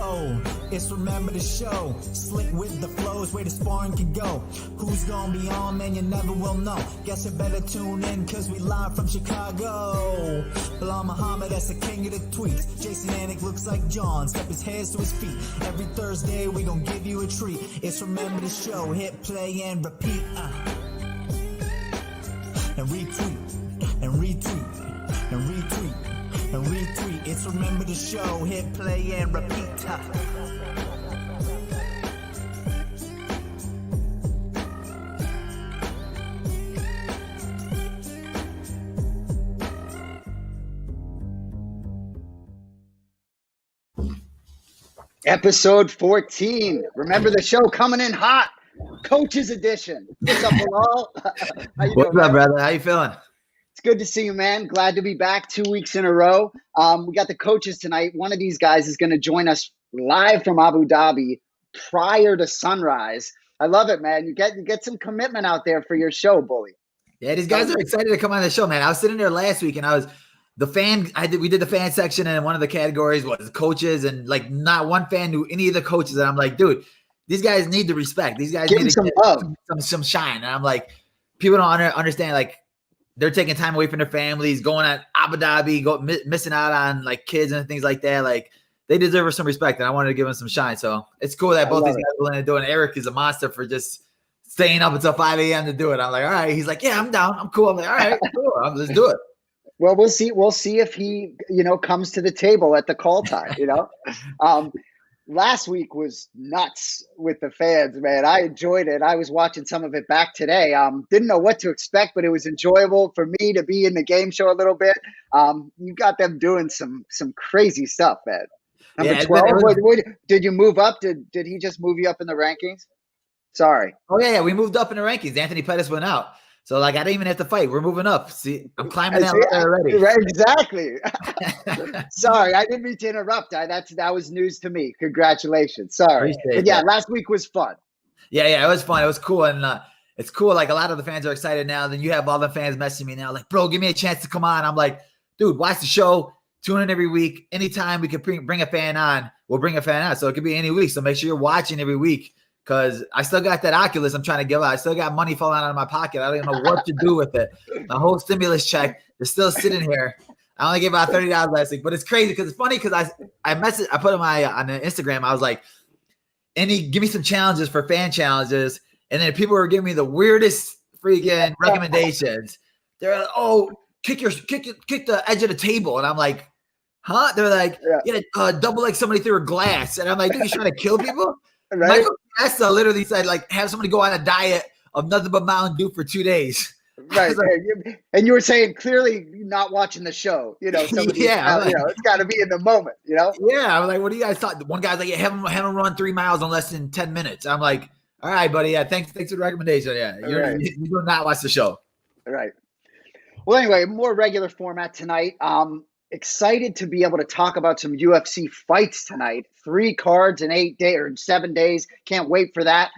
go. It's Remember the Show. Slick with the flows, where the sparring can go. Who's gonna be on, man, you never will know. Guess you better tune in, cause we live from Chicago. Belal Muhammad, that's the king of the tweets. Jason Anik looks like John, step his hands to his feet. Every Thursday we gon' give you a treat. It's Remember the Show, hit play and repeat. And retweet, and retweet, and retweet. And retweet. It's Remember the Show. Hit play and repeat. Episode 14. Remember the Show coming in hot. Coaches edition. What's up, Belal? What's up, brother? How you feeling? It's good to see you, man. Glad to be back 2 weeks in a row. We got the coaches tonight. One of these guys is going to join us live from Abu Dhabi prior to sunrise. I love it, man. You get some commitment out there for your show, Bully. Yeah, these guys are excited to come on the show, man. I was sitting there last week and we did the fan section, and one of the categories was coaches, and like not one fan knew any of the coaches. And I'm like, dude, these guys need the respect. These guys need some love, some shine. And I'm like, people don't understand, like, they're taking time away from their families, going at Abu Dhabi, missing out on like kids and things like that. Like, they deserve some respect, and I wanted to give them some shine. So it's cool that both these guys are willing to do it. And Eric is a monster for just staying up until 5 a.m. to do it. I'm like, all right. He's like, yeah, I'm down. I'm cool. I'm like, all right, cool. Let's do it. Well, we'll see. We'll see if he, comes to the table at the call time. Last week was nuts with the fans, man. I enjoyed it. I was watching some of it back today. Didn't know what to expect, but it was enjoyable for me to be in the game show a little bit. You got them doing some crazy stuff, man. Number 12. Did you move up? Did he just move you up in the rankings? Sorry. Oh yeah, we moved up in the rankings. Anthony Pettis went out. So, like, I didn't even have to fight. We're moving up. See, I'm climbing that ladder already. Right, exactly. Sorry, I didn't mean to interrupt. That was news to me. Congratulations. Sorry. But yeah, last week was fun. Yeah, it was fun. It was cool. And it's cool. Like, a lot of the fans are excited now. Then you have all the fans messaging me now, like, bro, give me a chance to come on. I'm like, dude, watch the show. Tune in every week. Anytime we can bring a fan on, we'll bring a fan on. So it could be any week. So make sure you're watching every week. Because I still got that Oculus I'm trying to give out. I still got money falling out of my pocket. I don't even know what to do with it. My whole stimulus check is still sitting here. I only gave out $30 last week. But it's crazy because it's funny because I put on the Instagram. I was like, give me some challenges for fan challenges. And then people were giving me the weirdest freaking recommendations. They're like, oh, kick the edge of the table. And I'm like, huh? They're like, double like somebody through a glass. And I'm like, dude, you trying to kill people? Right. Michael Krause literally said, like, have somebody go on a diet of nothing but Mountain Dew for 2 days. Right. Like, and you were saying clearly not watching the show. It's got to be in the moment. Yeah. I'm like, what do you guys thought? One guy's like, have him run 3 miles in less than 10 minutes. I'm like, all right, buddy. Yeah, thanks for the recommendation. Yeah, you do not watch the show. Right. Well, anyway, more regular format tonight. Excited to be able to talk about some UFC fights tonight. 3 cards in 8 days or 7 days. Can't wait for that.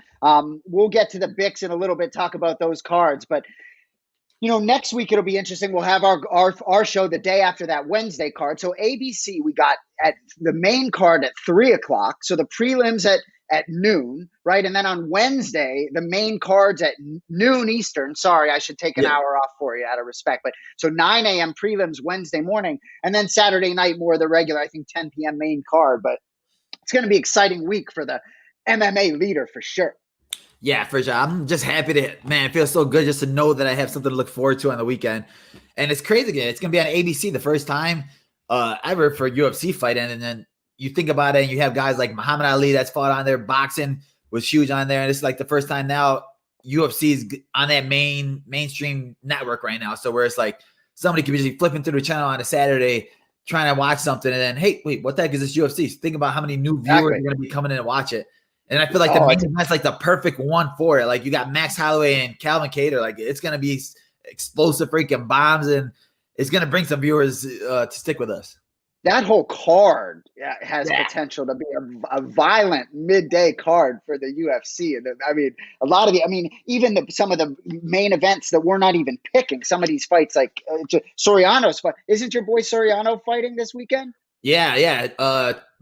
We'll get to the Bics in a little bit, talk about those cards. But, next week it'll be interesting. We'll have our show the day after that Wednesday card. So ABC, we got at the main card at 3:00. So the prelims at noon, right? And then on Wednesday, the main card's at noon Eastern. Sorry, I should take an hour off for you out of respect. But so 9 a.m. prelims Wednesday morning, and then Saturday night more of the regular, I think 10 p.m. main card. But it's going to be an exciting week for the MMA leader for sure. Yeah, for sure. I'm just happy it feels so good just to know that I have something to look forward to on the weekend. And it's crazy again. It's going to be on ABC the first time ever for a UFC fight. And then you think about it and you have guys like Muhammad Ali that's fought on there. Boxing was huge on there. And it's like the first time now UFC is on that mainstream network right now. So where it's like somebody could be just flipping through the channel on a Saturday trying to watch something. And then, hey, wait, what the heck is this UFC? So think about how many new viewers are going to be coming in and watch it. And I feel like the main event's like the perfect one for it. Like you got Max Holloway and Calvin Kattar. Like it's going to be explosive freaking bombs and it's going to bring some viewers to stick with us. That whole card has potential to be a violent midday card for the UFC. And I mean, even some of the main events that we're not even picking, some of these fights like Soriano's fight. Isn't your boy Soriano fighting this weekend? Yeah.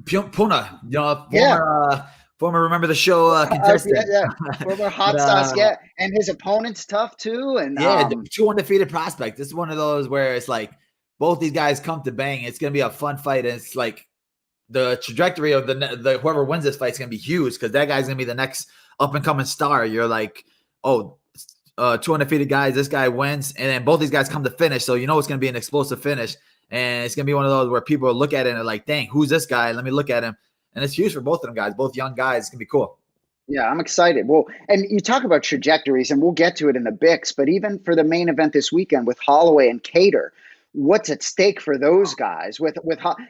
Puna, former Remember the Show contestant. Former hot sauce, and his opponent's tough too. And two undefeated prospect. This is one of those where it's like both these guys come to bang. It's gonna be a fun fight, and it's like the trajectory of the whoever wins this fight is gonna be huge because that guy's gonna be the next up and coming star. You're like, two undefeated guys. This guy wins, and then both these guys come to finish. So you know it's gonna be an explosive finish, and it's gonna be one of those where people look at it and are like, "Dang, who's this guy? Let me look at him." And it's huge for both of them guys, both young guys. It's gonna be cool. Yeah, I'm excited. Well, and you talk about trajectories, and we'll get to it in the Bix, but even for the main event this weekend with Holloway and Cater, what's at stake for those guys with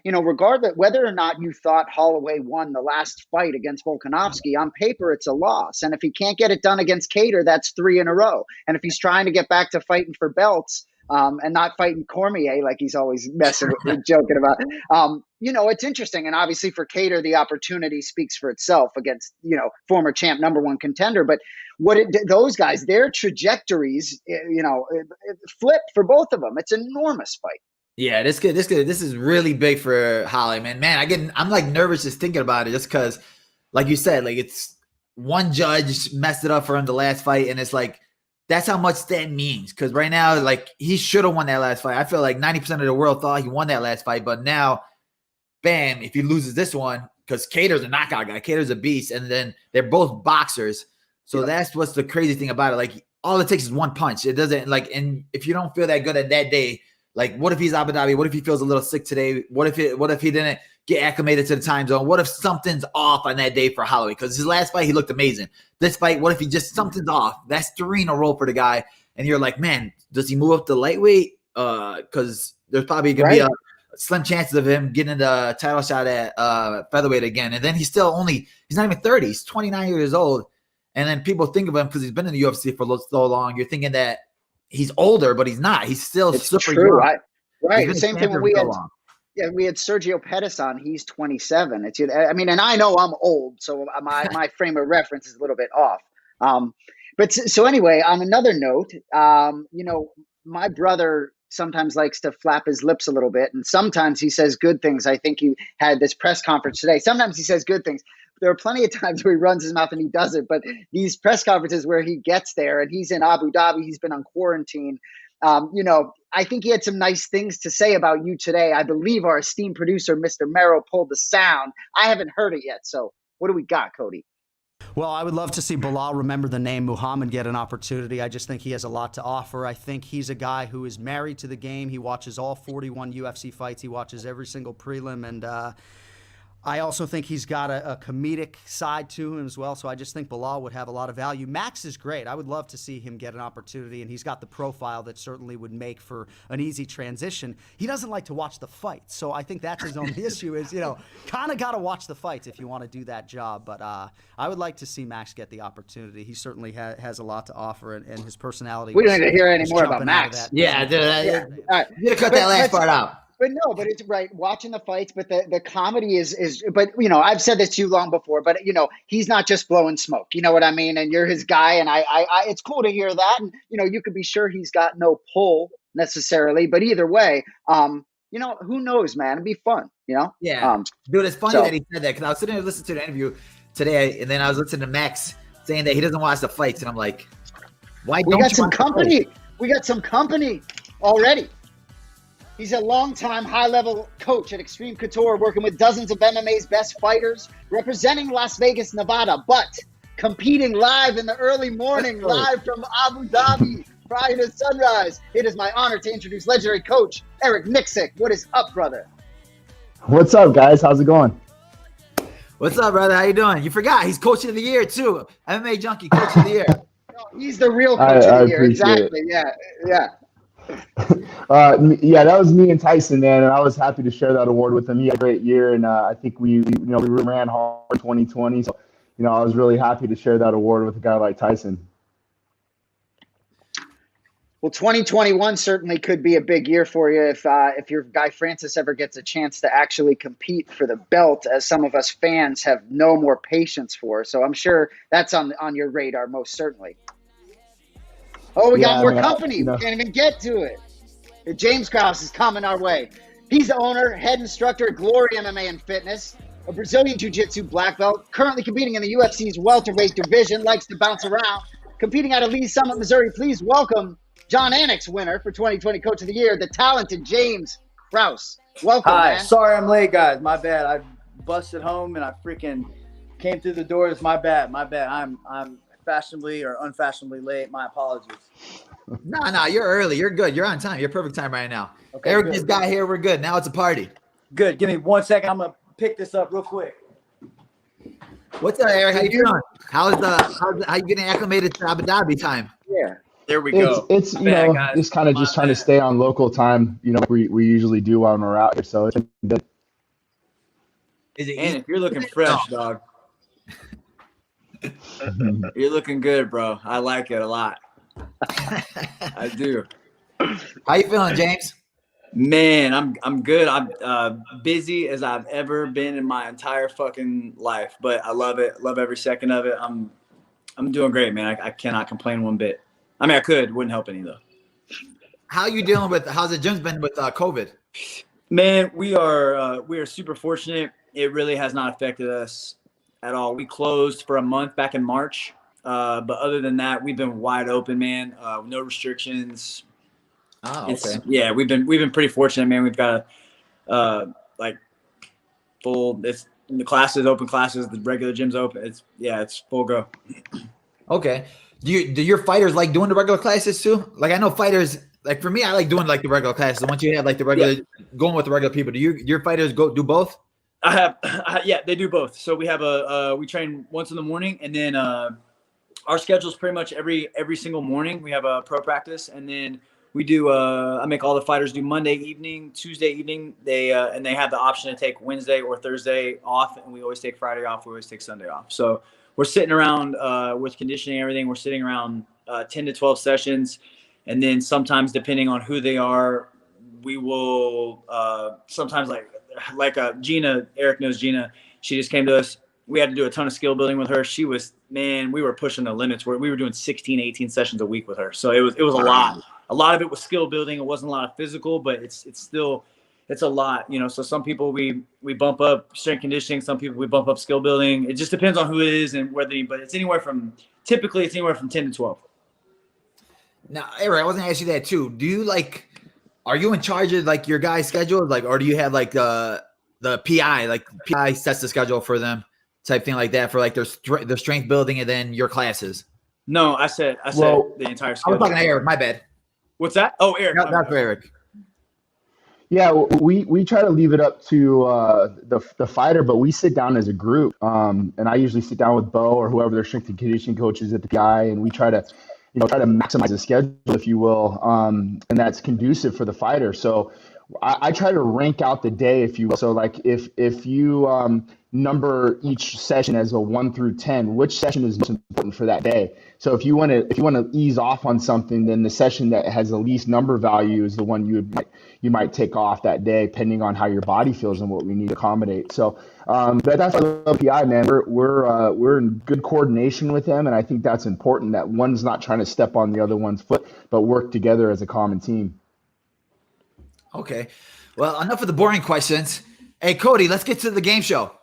regardless whether or not you thought Holloway won the last fight against Volkanovski, on paper it's a loss. And if he can't get it done against Cater, that's 3 in a row. And if he's trying to get back to fighting for belts, and not fighting Cormier like he's always messing with, joking about. It's interesting. And obviously for Cater, the opportunity speaks for itself against, former champ, #1 contender. But those guys, their trajectories, flip for both of them. It's an enormous fight. Yeah, this is really big for Holly, man. I'm like nervous just thinking about it just because, like you said, like it's one judge messed it up for him the last fight. And it's like, that's how much that means. Because right now, like, he should have won that last fight. I feel like 90% of the world thought he won that last fight. But now, bam, if he loses this one, because Cater's a knockout guy. Cater's a beast. And then they're both boxers. So that's what's the crazy thing about it. Like, all it takes is one punch. It doesn't, like, and if you don't feel that good at that day, like, what if he's Abu Dhabi? What if he feels a little sick today? What if he didn't get acclimated to the time zone? What if something's off on that day for Holloway? Because his last fight, he looked amazing. This fight, what if he just something's off? That's 3 in a row for the guy. And you're like, man, does he move up to lightweight? Because there's probably going to be a slim chances of him getting the title shot at featherweight again. And then he's not even 30. He's 29 years old. And then people think of him because he's been in the UFC for so long. You're thinking that he's older, but he's not. He's still super young. Right. The same thing when we had Sergio Pettis on. He's 27. And I know I'm old, so my frame of reference is a little bit off. But so anyway, on another note, my brother sometimes likes to flap his lips a little bit, and sometimes he says good things. I think he had this press conference today. Sometimes he says good things. There are plenty of times where he runs his mouth and he doesn't, but these press conferences where he gets there and he's in Abu Dhabi, he's been on quarantine. I think he had some nice things to say about you today. I believe our esteemed producer, Mr. Merrow, pulled the sound. I haven't heard it yet. So what do we got, Cody? Well, I would love to see Belal remember the name Muhammad get an opportunity. I just think he has a lot to offer. I think he's a guy who is married to the game. He watches all 41 UFC fights. He watches every single prelim. And I also think he's got a comedic side to him as well. So I just think Belal would have a lot of value. Max is great. I would love to see him get an opportunity, and he's got the profile that certainly would make for an easy transition. He doesn't like to watch the fights. So I think that's his only issue is, kind of got to watch the fights if you want to do that job. But I would like to see Max get the opportunity. He certainly has a lot to offer, and his personality. We don't need to hear any more about Max. Yeah, dude. You got to cut that last part out. But it's right. Watching the fights, but the comedy is, but I've said this to you long before, but he's not just blowing smoke. You know what I mean? And you're his guy. And I it's cool to hear that. And, you could be sure he's got no pull necessarily, but either way, who knows, man, it'd be fun, Yeah. Dude, it's funny that he said that because I was sitting there listening to the interview today. And then I was listening to Max saying that he doesn't watch the fights. And I'm like, why don't you watch the fights? We got some company already. He's a longtime high-level coach at Extreme Couture, working with dozens of MMA's best fighters, representing Las Vegas, Nevada, but competing live in the early morning, live from Abu Dhabi, prior to sunrise. It is my honor to introduce legendary coach Eric Nicksick. What is up, brother? What's up, guys? How's it going? What's up, brother? How you doing? You forgot he's coach of the year too. MMA Junkie, coach of the year. No, he's the real coach of the year. Exactly. Yeah. Yeah, that was me and Tyson, man, and I was happy to share that award with him. He had a great year, and I think we ran hard in 2020. So, I was really happy to share that award with a guy like Tyson. Well, 2021 certainly could be a big year for you if your guy Francis ever gets a chance to actually compete for the belt, as some of us fans have no more patience for. So I'm sure that's on your radar, most certainly. Oh, we got more company. We can't even get to it. James Krause is coming our way. He's the owner, head instructor at Glory MMA and Fitness, a Brazilian Jiu-Jitsu black belt, currently competing in the UFC's welterweight division, likes to bounce around, competing out of Lee's Summit, Missouri. Please welcome John Anik's winner for 2020 Coach of the Year, the talented James Krause. Welcome, Hi, man. sorry I'm late, guys. My bad. I busted home and I freaking came through the doors. My bad. I'm fashionably or unfashionably late. My apologies. No, you're early. You're good. You're on time. You're perfect time right now. Okay, Eric good. just got here. We're good. Now it's a party. Good. Give me 1 second. I'm gonna pick this up real quick. What's up, Eric? How you feeling? How you getting acclimated to Abu Dhabi time? Yeah. There we go. It's you know, just kind of just trying to stay on local time, you know, like we usually do when we're out here. So it's good. Is it And easy? if you're looking fresh, dog. You're looking good, bro. I like it a lot. I do. How you feeling, James? Man, I'm good. I'm busy as I've ever been in my entire fucking life, but I love it. Love every second of it. I'm doing great, man. I cannot complain one bit. I mean, I could. Wouldn't help any though. How's the gym's been with COVID? Man, we are super fortunate. It really has not affected us at all. We closed for a month back in March, but other than that, we've been wide open, man. No restrictions. Oh, okay. Yeah, we've been pretty fortunate, man. We've got like full. It's the classes, open classes, the regular gym's open. It's full go. Okay. Do your fighters like doing the regular classes too? Like I know fighters. Like for me, I like doing like the regular classes. Once you have like the regular, going with the regular people. Do your fighters do both? Yeah, they do both. So we have we train once in the morning, and then our schedule is pretty much every single morning. We have a pro practice, and then we do. I make all the fighters do Monday evening, Tuesday evening. They have the option to take Wednesday or Thursday off, and we always take Friday off. We always take Sunday off. So we're sitting around with conditioning and everything. We're sitting around 10 to 12 sessions, and then sometimes depending on who they are, we will sometimes like Gina. Eric knows Gina. She just came to us. We had to do a ton of skill building with her. She was, man, we were pushing the limits where we were doing 16, 18 sessions a week with her. So it was a lot. A lot of it was skill building. It wasn't a lot of physical, but it's a lot, you know. So some people we bump up strength conditioning. Some people we bump up skill building. It just depends on who it is and but it's typically anywhere from 10 to 12. Now, Eric, I was gonna ask you that too. Do you are you in charge of like your guys' schedule, or do you have like the PI, like PI sets the schedule for them, type thing like that for like their strength building and then your classes? No, I said the entire schedule. I was talking to Eric. My bad. What's that? Oh, Eric. Not for Eric. Yeah, we try to leave it up to the fighter, but we sit down as a group. And I usually sit down with Bo or whoever their strength and conditioning coach is at the PI, and we try to maximize the schedule, if you will, and that's conducive for the fighter. So I try to rank out the day, if you will. So like if you number each session as a 1 through 10, which session is most important for that day? So if you want to ease off on something, then the session that has the least number value is the one you might take off that day, depending on how your body feels and what we need to accommodate. So but that's our PI, man. We're in good coordination with them, and I think that's important. That one's not trying to step on the other one's foot, but work together as a common team. Okay. Well, enough of the boring questions. Hey, Cody, let's get to the game show.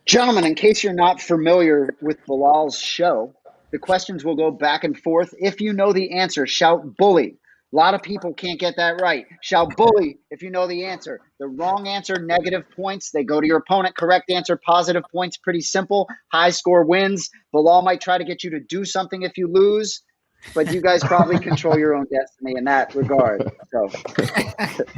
Gentlemen, in case you're not familiar with Belal's show, the questions will go back and forth. If you know the answer, shout bully. A lot of people can't get that right. Shout bully if you know the answer. The wrong answer, negative points. They go to your opponent. Correct answer, positive points. Pretty simple. High score wins. Belal might try to get you to do something if you lose, but you guys probably control your own destiny in that regard. So,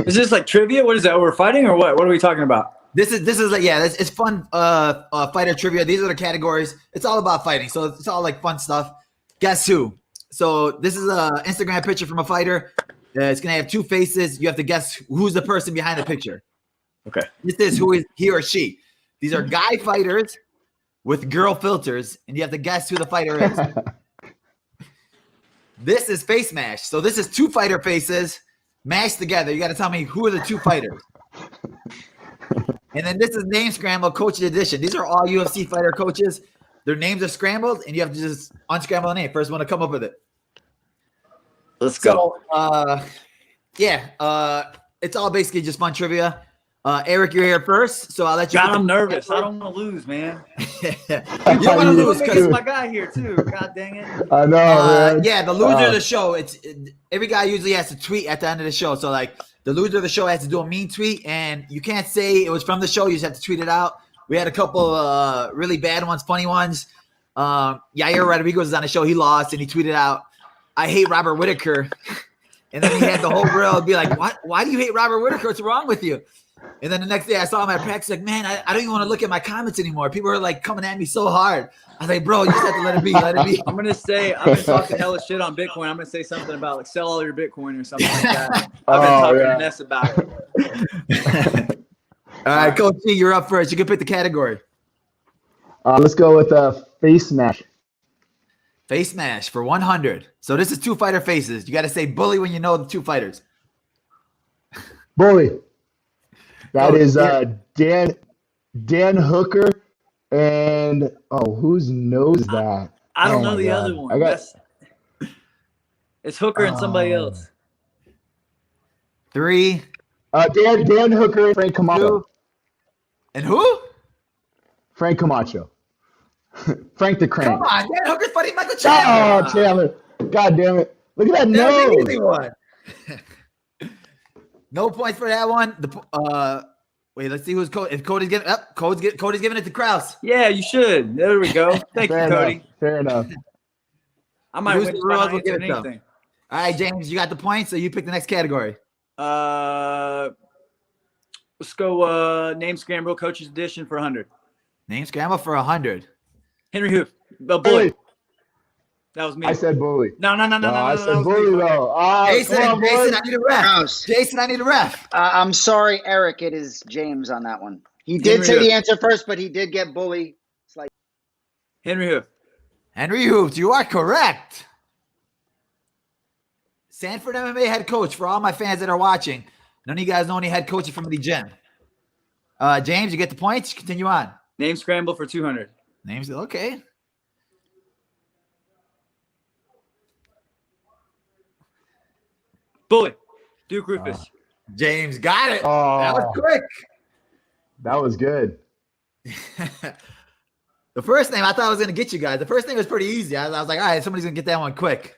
is this like trivia? What is that? We're fighting or what? What are we talking about? This is like, yeah, it's fun fighter trivia. These are the categories. It's all about fighting. So it's all like fun stuff. Guess who? So this is an Instagram picture from a fighter. It's going to have two faces. You have to guess who's the person behind the picture. Okay. This is who is he or she. These are guy fighters with girl filters, and you have to guess who the fighter is. This is face mash. So this is two fighter faces mashed together. You got to tell me who are the two fighters. And then this is name scramble coaches edition. These are all UFC fighter coaches. Their names are scrambled, and you have to just unscramble the name. First one to come up with it. Let's go. So, it's all basically just fun trivia. Eric, you're here first, so I'll let you. God, I'm nervous. I don't want to lose, man. You don't want to lose because my guy here too. God dang it. I know, man. Yeah, the loser of the show. Every guy usually has to tweet at the end of the show. So like the loser of the show has to do a mean tweet, and you can't say it was from the show. You just have to tweet it out. We had a couple really bad ones, funny ones. Yair Rodriguez was on the show. He lost, and he tweeted out, "I hate Robert Whitaker." And then he had the whole world be like, "What? Why do you hate Robert Whitaker? What's wrong with you?" And then the next day I saw him at practice, like, man, I don't even want to look at my comments anymore. People are like coming at me so hard. I was like, bro, you just have to let it be. Let it be. I'm gonna say I've been talking hella shit on Bitcoin. I'm gonna say something about like sell all your Bitcoin or something like that. I've been talking to Ness about it. All right, Coach G, you're up first. You can pick the category. Let's go with face mash. Face mash for 100. So this is two fighter faces. You got to say bully when you know the two fighters. Bully. That is Dan Hooker and who knows that? I don't know the other one. It's Hooker and somebody else. 3. Dan Hooker and Frank Camacho. 2. And who? Frank Camacho. Frank the Crank. Come on, Dan Hooker's fighting Michael Chandler. Oh, Chandler. God damn it. Look at that That's nose. an easy one. No points for that one. Wait, let's see who's Cody. If Cody's giving Cody's giving it to Krause. Yeah, you should. There we go. Thank you, Cody. Fair enough. I might win we'll give it anything. All right, James, you got the points, so you pick the next category. Let's go name scramble coaches edition for 100. Name scramble for 100. Henry Hoof. Bully. That was me. I said bully. No. I said bully though. Jason, I need a ref. Krause. Jason, I need a ref. I'm sorry, Eric. It is James on that one. He did say the answer first, but he did get bully. It's like Henry Hoof. Henry Hooft, you are correct. Sanford MMA head coach for all my fans that are watching. None of you guys know any head coaches from the gym. James, you get the points. Continue on. Name scramble for 200. Names, okay. Bully. Duke Rufus. James got it. Oh. That was quick. That was good. The first name, I thought I was going to get you guys. The first name was pretty easy. I was like, all right, somebody's going to get that one quick.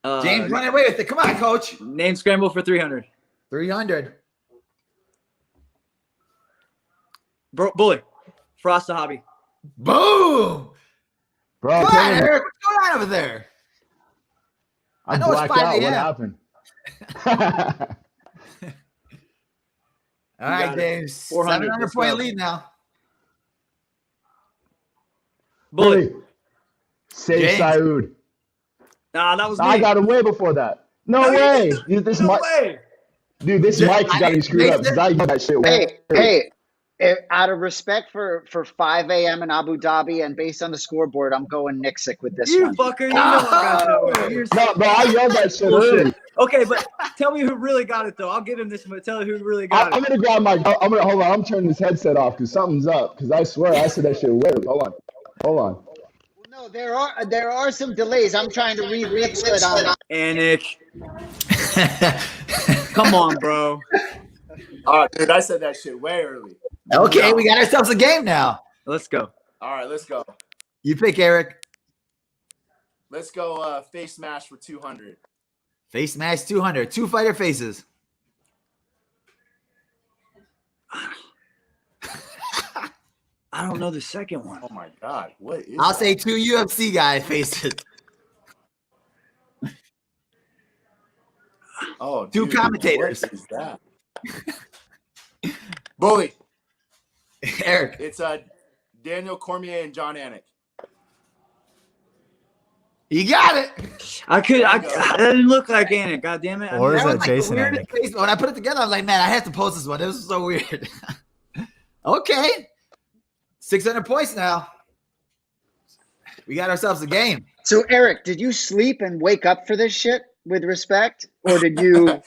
James, run away with it. Come on, coach. Name scramble for 300. 300. Bully. Frost the Hobby. Boom. Bro, Come on, Eric. What's going on over there? I know it's 5 out. a.m. What happened? All right, James. 400 point lead now. Bully. Save Saud. Nah, that was me. I got him way before that. No way. Dude, this way. Dude, this mic's got me screwed up because I yelled that shit. Hey, out of respect for 5 a.m. in Abu Dhabi and based on the scoreboard, I'm going Nicksick with this one. You fucker. You know I got that one. No, but I yelled that shit early. Okay, but tell me who really got it, though. I'll give him this one. Tell me who really got I'm it. going to grab my – hold on. I'm turning this headset off because something's up because I swear I said that shit way early. Hold on. No, there are some delays. I'm trying to read it on. Anik. Come on, bro. Dude, I said that shit way early. Okay, we got ourselves a game now. Let's go. All right, let's go. You pick, Eric. Let's go face smash for 200. Face smash 200. Two fighter faces. I don't know the second one. Oh, my God. What is I'll that? say two UFC guy faces. Oh, two dude, commentators. What is that? Bully. Eric. It's Daniel Cormier and John Anik. You got it. I didn't look like Anik. God damn it. Or is That that was Jason the Anik? weirdest face. When I put it together, I was like, man, I have to post this one. This was so weird. Okay. 600 points now. We got ourselves a game. So, Eric, did you sleep and wake up for this shit with respect? Or did you?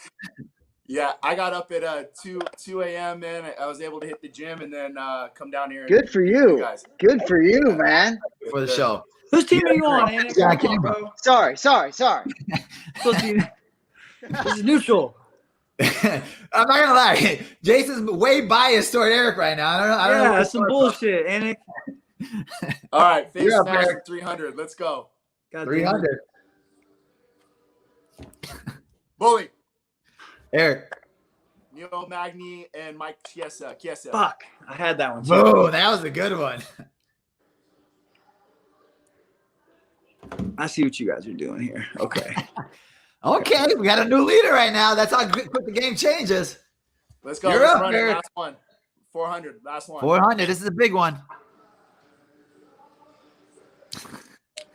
Yeah, I got up at 2 a.m., man. I was able to hit the gym and then come down here. Good for you. Guys. Good for you, man. For the show. Whose team are you on, Anik? Yeah, Come on, bro. Sorry. This is neutral. I'm not gonna lie. Jason's way biased toward Eric right now. I don't know. That's some bullshit, Anik. All right, face You're up, smash Eric. for 300. Let's go. God damn it. 300. Bully. Eric. Neil Magny and Mike Chiesa. Fuck. I had that one too. Whoa, that was a good one. I see what you guys are doing here. Okay. Okay, we got a new leader right now. That's how quick the game changes. Let's go. You're Let's up, run it. Eric. Last one. 400. Last one. 400. This is a big one.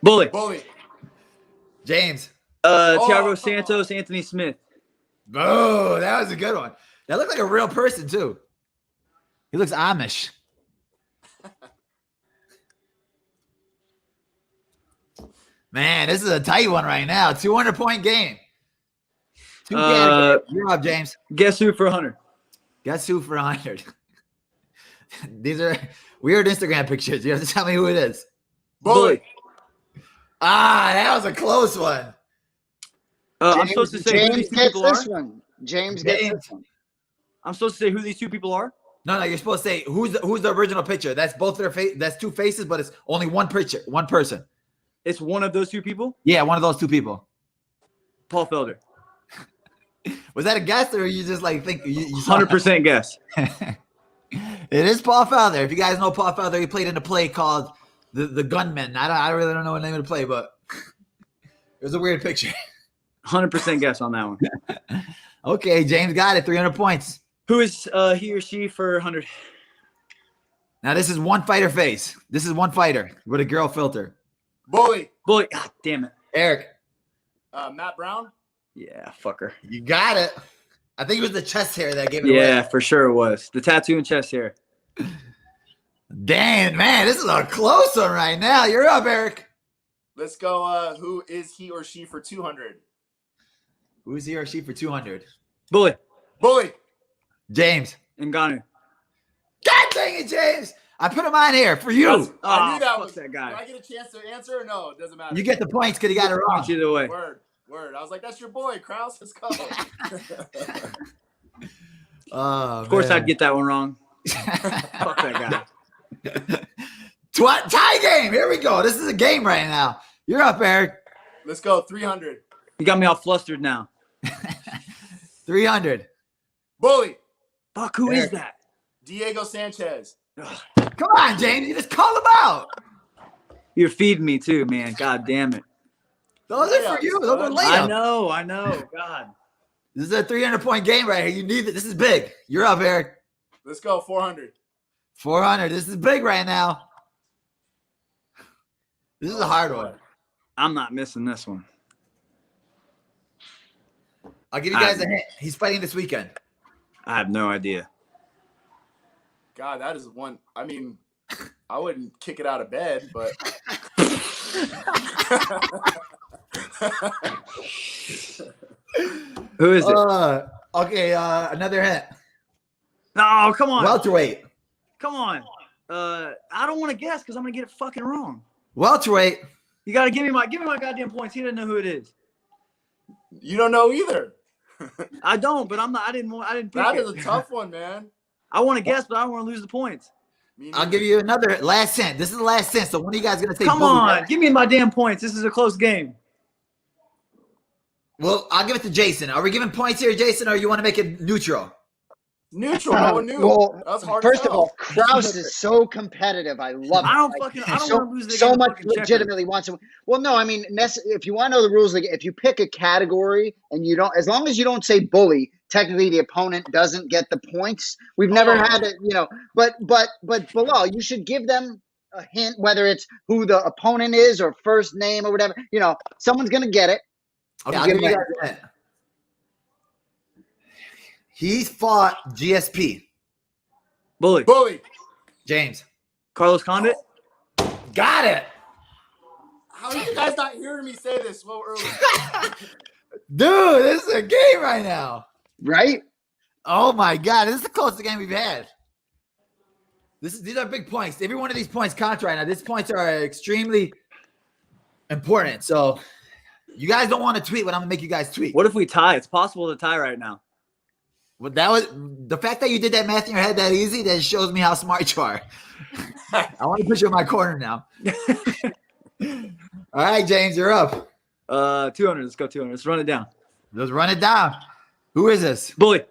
Bully. Bully. James. Thiago Santos, Anthony Smith. Oh, that was a good one. That looked like a real person too. He looks Amish. Man, this is a tight one right now. 200-point game. You're up, James. Guess who for 100? Guess who for 100? These are weird Instagram pictures. You have to tell me who it is. Bully. Ah, that was a close one. I'm supposed to say who James these two gets people are? this one. James gets this one. I'm supposed to say who these two people are? No, you're supposed to say who's the original picture. That's both their face. That's two faces, but it's only one picture, one person. It's one of those two people? Yeah, one of those two people. Paul Felder. Was that a guess, or you just like think you 100% guess. It is Paul Felder. If you guys know Paul Felder, he played in a play called the Gunman. I really don't know the name of the play, but it was a weird picture. 100% guess on that one. Okay, James got it. 300 points. Who is he or she for 100? Now this is one fighter face. This is one fighter with a girl filter. Bully. Bully. God damn it. Eric. Matt Brown. Yeah, fucker. You got it. I think it was the chest hair that gave it away. Yeah, for sure it was. The tattoo and chest hair. Damn, man, this is a close one right now. You're up, Eric. Let's go. Who is he or she for 200? Who's he or she for 200? Bully. Bully. James. Ngannou. God dang it, James. I put him on here for you. I knew that fuck was that guy. Do I get a chance to answer or no? It doesn't matter. You get the points because he got it wrong. Either way. Word. I was like, that's your boy, Krause. Let's go. Of course, I'd get that one wrong. Fuck that guy. Tie game. Here we go. This is a game right now. You're up, Eric. Let's go. 300. You got me all flustered now. 300. Bully. Fuck, who is that? Diego Sanchez. Come on, James. You just call him out. You're feeding me too, man. God damn it. Those are for you. Those are layups. I know. God. This is a 300-point game right here. You need it. This is big. You're up, Eric. Let's go. 400. 400. This is big right now. This is a hard one. I'm not missing this one. I'll give you guys a hint. He's fighting this weekend. I have no idea. God, that is one. I mean, I wouldn't kick it out of bed, but. Who is it? Okay, another hint. No, come on. Welterweight. Come on. I don't want to guess because I'm gonna get it fucking wrong. Welterweight. You gotta give me my goddamn points. He doesn't know who it is. You don't know either. I don't, but I'm not. I didn't pick That it. is a tough one, man. I want to guess, but I don't want to lose the points. I'll give you another last hint. This is the last hint. So when are you guys gonna say? Come on, give me my damn points. This is a close game. Well, I'll give it to Jason. Are we giving points here, Jason, or you want to make it neutral? Neutral. No one knew. Well, That's hard. first of all, Krause is so competitive. I love it. I don't want to lose the so game. much legitimately wants to. Well, no, I mean, if you want to know the rules, like if you pick a category and you don't, as long as you don't say bully, technically the opponent doesn't get the points. We've never had it, But Belal, you should give them a hint, whether it's who the opponent is or first name or whatever. Someone's gonna get it. Okay, I'll give you guys a hint. He's fought GSP. Bully. James. Carlos Condit. Got it. How are you guys not hearing me say this so early? Dude, this is a game right now. Right? Oh my God, this is the closest game we've had. These are big points. Every one of these points counts right now. These points are extremely important. So you guys don't want to tweet, but I'm gonna make you guys tweet. What if we tie? It's possible to tie right now. Well, that was the fact that you did that math in your head that easy. That shows me how smart you are. I want to put you in my corner now. All right, James, you're up. 200. Let's go 200. Let's run it down. Let's run it down. Who is this? Bully.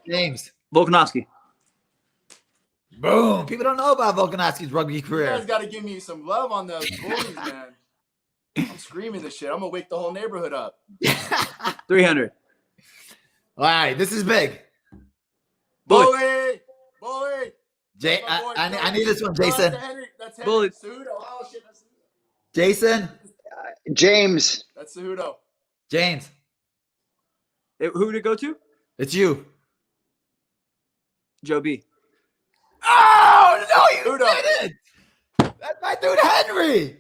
James. Volkanovski. Boom. People don't know about Volkanovski's rugby You career. guys got to give me some love on those bullies, man. I'm screaming this shit. I'm going to wake the whole neighborhood up. 300. All right, this is big. Bully. I need this one, Jason. That's Henry. Bully. Cejudo. Oh, shit. That's Cejudo. Jason. James. That's Cejudo. James. Who did it go to? It's you. Joe B. Oh, no, you Cejudo. didn't. That's my dude, Henry.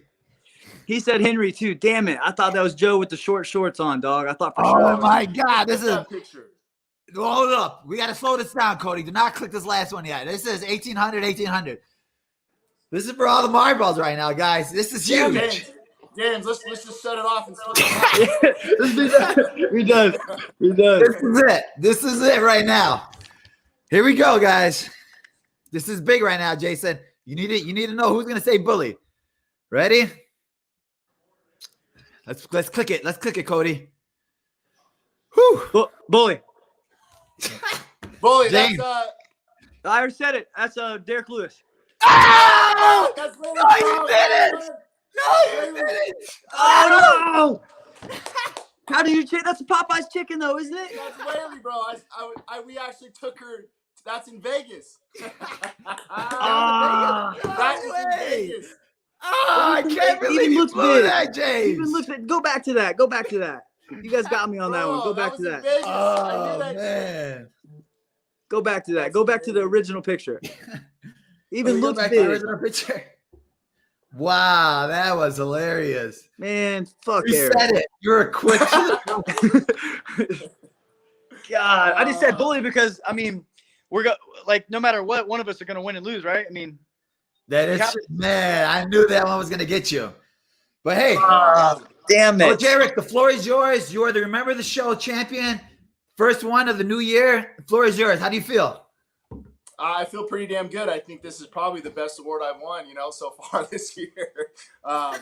He said Henry too. Damn it. I thought that was Joe with the short shorts on, dog. I thought for sure. Oh, my God. This is That picture. – hold up. We got to slow this down, Cody. Do not click this last one yet. This is 1800. This is for all the marbles right now, guys. This is huge. James, let's just shut it off and start. We done. This is it right now. Here we go, guys. This is big right now, Jason. You need to know who's gonna say bully. Ready? Let's click it. Let's click it, Cody. Whew. Bully. Bully, James. I already said it. That's Derek Lewis. Oh! That's No, you didn't! No, you didn't! Oh no! How do you check? That's a Popeye's chicken, though, isn't it? That's Whaley, bro. We actually took her. That's in Vegas. Ah. That is in Vegas. Oh, I can't believe Even you looks blew big. that, James. Even looks at. Go back to that. You guys got me on that one. Go Bro, back to was in that. Vegas. I Oh, knew that shit. man. Go back to that. Go back to the original picture. Even Let me go looks back to the big. original picture. Wow, that was hilarious. Man, fuck You Eric. said it. You're a quick. God, I just said bully because I mean, like no matter what, one of us are gonna win and lose, right? I mean, That is, man, I knew that one was going to get you. But hey, Damn it. Coach Eric, the floor is yours. You are the Remember the Show champion. First one of the new year. The floor is yours. How do you feel? I feel pretty damn good. I think this is probably the best award I've won, so far this year. But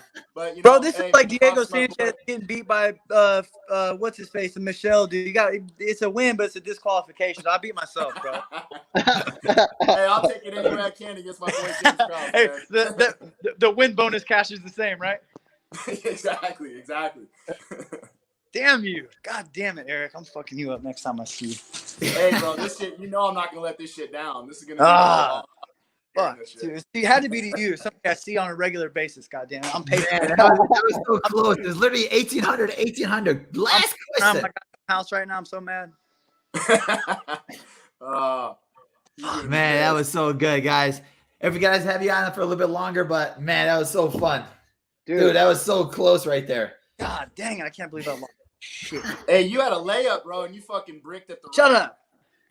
bro, this hey, is like Diego props to my Sanchez boy. getting beat by what's his face and Michelle, dude. It's a win, but it's a disqualification. I beat myself, bro. Hey, I'll take it any way I can against my boy James Krause, Hey, man. the win bonus cash is the same, right? Exactly. Damn you. God damn it, Eric. I'm fucking you up next time I see you. Hey, bro, this shit, I'm not gonna let this shit down. This is gonna be Fuck, dude. It had to be to you. Something I see on a regular basis, goddamn it. I'm patient. Man, that was so close. It was literally 1800. Last I'm question. like house right now. I'm so mad. Man, that was so good, guys. If you guys have you on for a little bit longer, but man, that was so fun. Dude, that was so close right there. God dang it. I can't believe I lost. Shit. Hey, you had a layup, bro, and you fucking bricked at the Shut rim. up.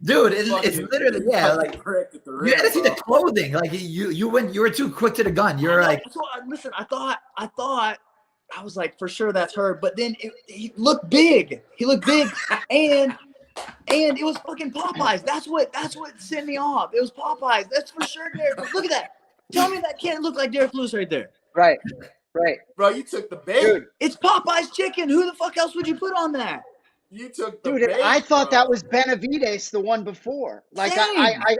Dude, it's literally, yeah, Fucking like bricked at the rim, you had to see bro. the clothing. Like you were too quick to the gun. You're like, So, listen, I thought I was like, for sure that's her, but then he looked big. He looked big, and it was fucking Popeyes. That's what sent me off. It was Popeyes. That's for sure, Derek. Look at that. Tell me that can't look like Derek Lewis right there. Right. Bro, you took the bait. Dude. It's Popeyes chicken. Who the fuck else would you put on that? You took the Dude, bait. I thought bro. that was Benavides, the one before. Like, Same. I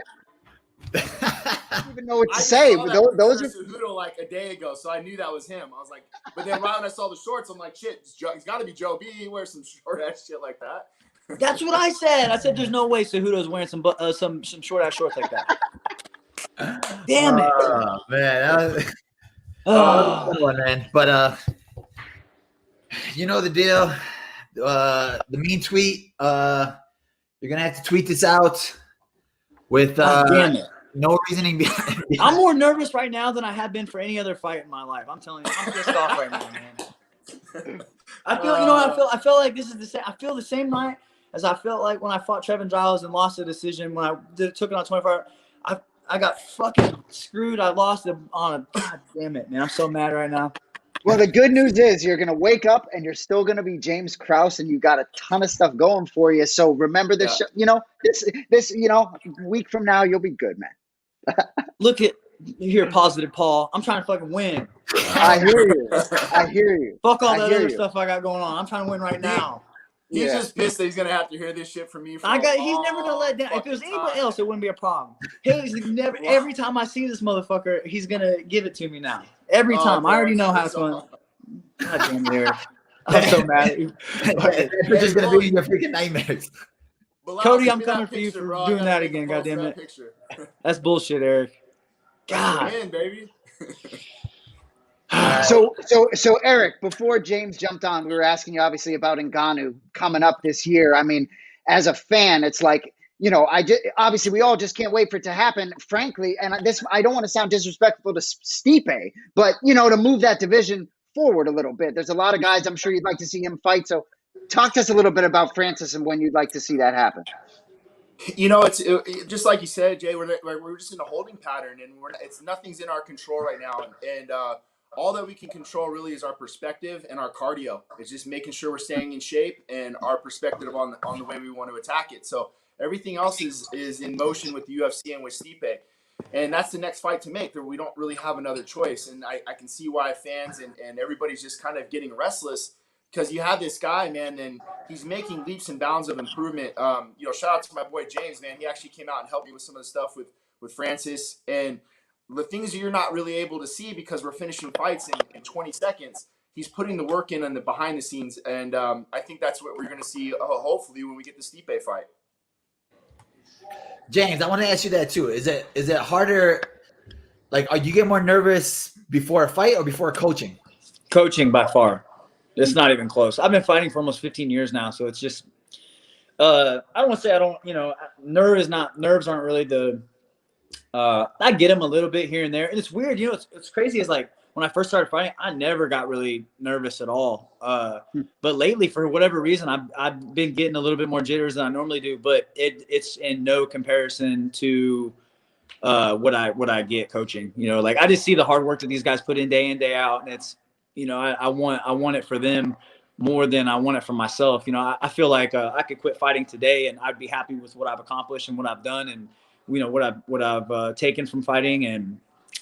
don't even know what I to just say. saw that Those picture are of Cejudo like a day ago, so I knew that was him. I was like, but then right when I saw the shorts, I'm like, shit, it's got to be Joe B. He wears some short ass shit like that. That's what I said. I said there's no way Cejudo's wearing some short ass shorts like that. Damn it. oh man, that was a good one, man. But you know the deal. The mean tweet. You're gonna have to tweet this out with Damn it. No reasoning behind. I'm more nervous right now than I have been for any other fight in my life. I'm telling you, I'm pissed off right now, man. I feel, I feel like this is the same. I feel the same night as I felt like when I fought Trevin Giles and lost the decision when I took it on 24. I got fucking screwed. I lost it on a. God damn it, man! I'm so mad right now. Well, the good news is you're going to wake up and you're still going to be James Krause, and you got a ton of stuff going for you. So remember this, this, week from now, you'll be good, man. Look at here, positive Paul. I'm trying to fucking win. I hear you. I hear you. Fuck all that other stuff I got going on. I'm trying to win right now. He's just pissed that he's gonna have to hear this shit from me. He's never gonna let down. If it was anybody else, it wouldn't be a problem. He's never. Every time I see this motherfucker, he's gonna give it to me now. Every time. I already know how it's going. God damn it, Eric. I'm so mad. You're just gonna be in your freaking nightmares. Belal, Cody, I'm coming for you for doing that again. God damn it. That's bullshit, Eric. God, win, baby. So Eric, before James jumped on, we were asking you obviously about Ngannou coming up this year. I mean, as a fan, it's like, obviously we all just can't wait for it to happen, frankly. And I don't want to sound disrespectful to Stipe, but to move that division forward a little bit. There's a lot of guys I'm sure you'd like to see him fight. So talk to us a little bit about Francis and when you'd like to see that happen. It's just like you said, Jay. We're just in a holding pattern, and nothing's in our control right now, and all that we can control really is our perspective and our cardio. It's just making sure we're staying in shape and our perspective on the way we want to attack it. So everything else is in motion with the UFC and with Stipe, and that's the next fight to make. We don't really have another choice, and I can see why fans and everybody's just kind of getting restless. Because you have this guy, man, and he's making leaps and bounds of improvement. Shout out to my boy James, man. He actually came out and helped me with some of the stuff with Francis. And the things you're not really able to see because we're finishing fights in 20 seconds, he's putting the work in on the behind the scenes. And I think that's what we're going to see, hopefully, when we get the Stipe fight. James, I want to ask you that too. Is it harder? Like, are you get more nervous before a fight or before coaching? Coaching by far. It's not even close. I've been fighting for almost 15 years now, so it's just I don't want to say I don't, nerves aren't really the I get them a little bit here and there. And it's weird, it's crazy is like when I first started fighting, I never got really nervous at all. But lately, for whatever reason, I've been getting a little bit more jitters than I normally do, but it's in no comparison to what I get coaching. Like I just see the hard work that these guys put in day out, and it's I want it for them more than I want it for myself. I feel like I could quit fighting today and I'd be happy with what I've accomplished and what I've done and what I've taken from fighting. And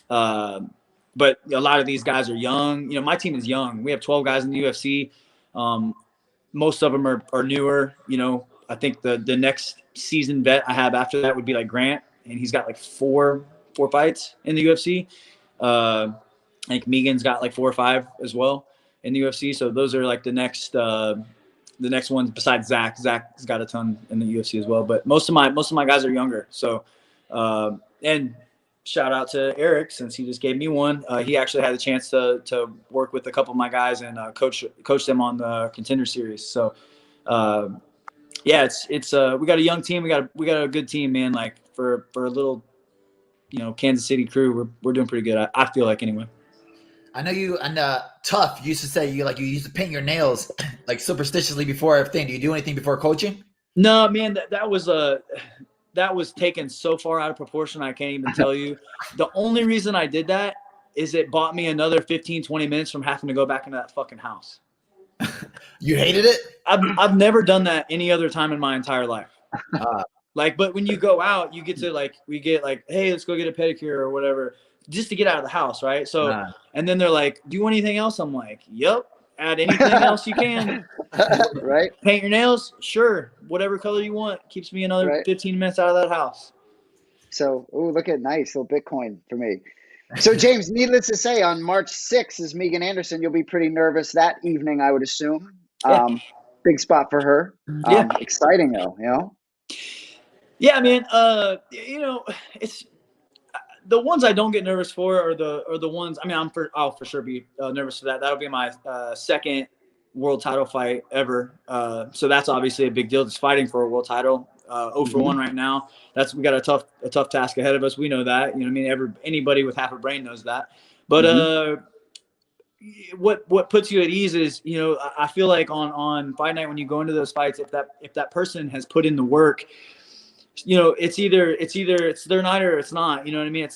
but a lot of these guys are young. My team is young. We have 12 guys in the UFC. Most of them are newer. I think the next seasoned vet I have after that would be like Grant, and he's got like four fights in the UFC. I think Megan's got like 4 or 5 as well in the UFC. So those are like the next ones besides Zach. Zach's got a ton in the UFC as well. But most of my guys are younger. So and shout out to Eric since he just gave me one. He actually had a chance to work with a couple of my guys and coach them on the Contender Series. So it's we got a young team. We got a good team, man. Like for a little Kansas City crew, we're doing pretty good. I feel like anyway. I know you and Tough used to say you used to paint your nails like superstitiously before everything. Do you do anything before coaching? No, man, that was taken so far out of proportion I can't even tell you. The only reason I did that is it bought me another 15, 20 minutes from having to go back into that fucking house. You hated it? I've never done that any other time in my entire life. But when you go out, you get to we get hey, let's go get a pedicure or whatever, just to get out of the house, right? So, and then they're like, do you want anything else? I'm like, yep, add anything else you can. Right? Paint your nails? Sure. Whatever color you want. Keeps me another 15 minutes out of that house. So, look at nice little Bitcoin for me. So, James, needless to say, on March 6th is Megan Anderson. You'll be pretty nervous that evening, I would assume. Big spot for her. Exciting, though, Yeah, I mean, it's the ones I don't get nervous for are the ones. I mean, I'll for sure be nervous for that. That'll be my second world title fight ever. So that's obviously a big deal. Just fighting for a world title 0 for 1 right now. We got a tough task ahead of us. We know that. You know what I mean? Anybody with half a brain knows that. But what puts you at ease is, you know, I feel like on fight night when you go into those fights, if that person has put in the work, you know, it's either their night or it's not. You know what I mean?